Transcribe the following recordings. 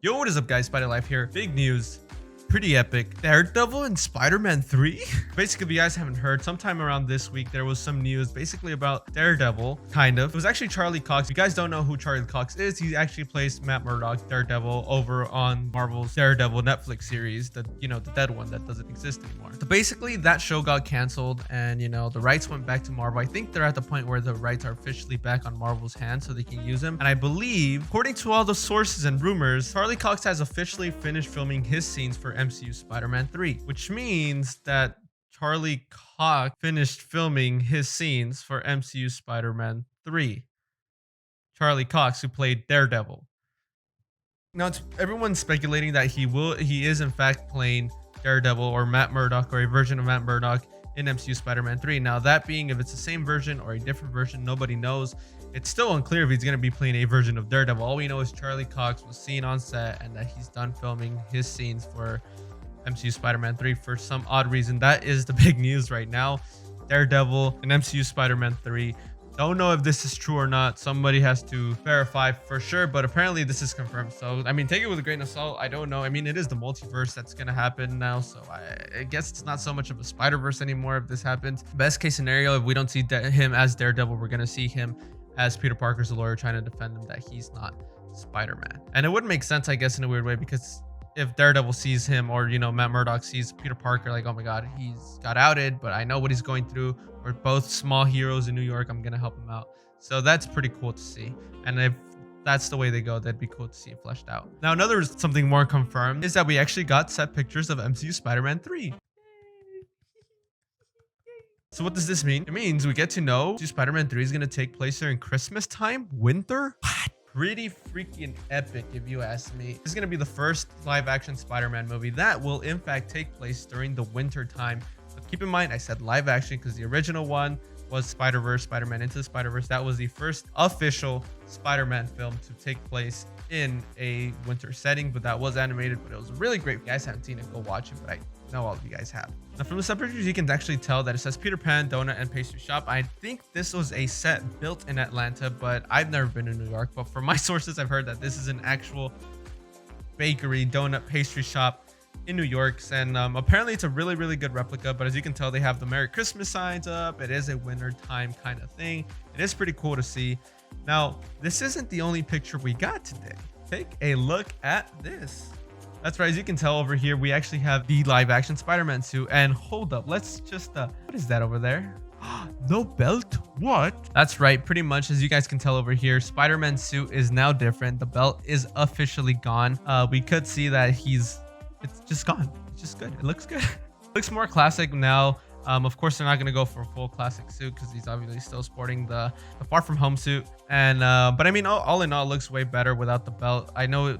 Yo, what is up guys, Spider Life here. Big news, pretty epic. Daredevil and Spider-Man 3? Basically, if you guys haven't heard, sometime around this week, there was some news basically about Daredevil, kind of. It was actually Charlie Cox. If you guys don't know who Charlie Cox is, he actually plays Matt Murdock, Daredevil, over on Marvel's Daredevil Netflix series, the dead one that doesn't exist anymore. So basically, that show got canceled and, the rights went back to Marvel. I think they're at the point where the rights are officially back on Marvel's hands so they can use them. And I believe, according to all the sources and rumors, Charlie Cox has officially finished filming his scenes for MCU Spider-Man 3, which means that Charlie Cox finished filming his scenes for MCU Spider-Man 3. Charlie Cox, who played Daredevil. Now, everyone's speculating that he is in fact playing Daredevil or Matt Murdock or a version of Matt Murdock in MCU Spider-Man 3. Now, that being if it's the same version or a different version, nobody knows. It's still unclear if he's going to be playing a version of Daredevil. All we know is Charlie Cox was seen on set and that he's done filming his scenes for MCU Spider-Man 3 for some odd reason. That is the big news right now. Daredevil and MCU Spider-Man 3. Don't know if this is true or not. Somebody has to verify for sure, but apparently this is confirmed. So, I mean, take it with a grain of salt. I don't know. I mean, it is the multiverse that's going to happen now. So I guess it's not so much of a Spider-Verse anymore if this happens. Best case scenario, if we don't see him as Daredevil, we're going to see him as Peter Parker's lawyer trying to defend him that he's not Spider-Man. And it would make sense, I guess, in a weird way, because if Daredevil sees him or, Matt Murdock sees Peter Parker, like, oh my God, he's got outed, but I know what he's going through. We're both small heroes in New York. I'm going to help him out. So that's pretty cool to see. And if that's the way they go, that'd be cool to see it fleshed out. Now, another something more confirmed is that we actually got set pictures of MCU Spider-Man 3. So what does this mean? It means we get to know Spider-Man 3 is going to take place during Christmas time, winter. What? Pretty freaking epic, if you ask me. This is going to be the first live-action Spider-Man movie that will, in fact, take place during the winter time. But keep in mind, I said live-action because the original one was Spider-Verse, Spider-Man Into the Spider-Verse. That was the first official Spider-Man film to take place in a winter setting, but that was animated, but it was really great. If you guys haven't seen it, go watch it, but I know all of you guys have. Now, from the set pictures, you can actually tell that it says Peter Pan Donut and Pastry Shop. I think this was a set built in Atlanta, but I've never been in New York. But from my sources, I've heard that this is an actual bakery, donut, pastry shop in New York. And apparently it's a really, really good replica. But as you can tell, they have the Merry Christmas signs up. It is a winter time kind of thing. It is pretty cool to see. Now, this isn't the only picture we got today. Take a look at this. That's right, as you can tell over here, we actually have the live action Spider-Man suit. And hold up, let's just, what is that over there? No belt? What? That's right, pretty much as you guys can tell over here, Spider-Man's suit is now different. The belt is officially gone. We could see that it's just gone. It's just good. It looks good. It looks more classic now. Of course, they're not going to go for a full classic suit because he's obviously still sporting the Far From Home suit. And but I mean, all in all, it looks way better without the belt. I know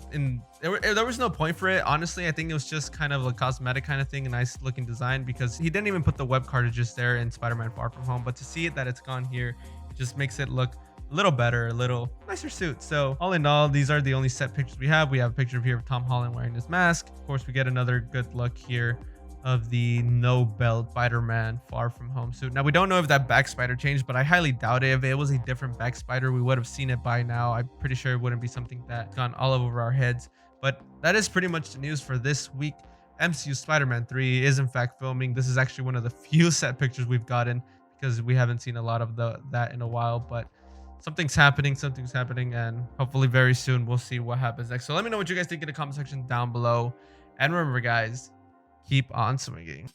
there was no point for it. Honestly, I think it was just kind of a cosmetic kind of thing, a nice looking design, because he didn't even put the web cartridges there in Spider-Man Far From Home. But to see it that it's gone here, it just makes it look a little better, a little nicer suit. So all in all, these are the only set pictures we have. We have a picture here of Tom Holland wearing his mask. Of course, we get another good look here of the no belt Spider-Man Far From Home suit. Now, we don't know if that back spider changed, but I highly doubt it. If it was a different back spider, we would have seen it by now. I'm pretty sure it wouldn't be something that's gone all over our heads. But that is pretty much the news for this week. MCU Spider-Man 3 is in fact filming. This is actually one of the few set pictures we've gotten because we haven't seen a lot of that in a while. But something's happening, and hopefully very soon we'll see what happens next. So let me know what you guys think in the comment section down below. And remember, guys, keep on swinging.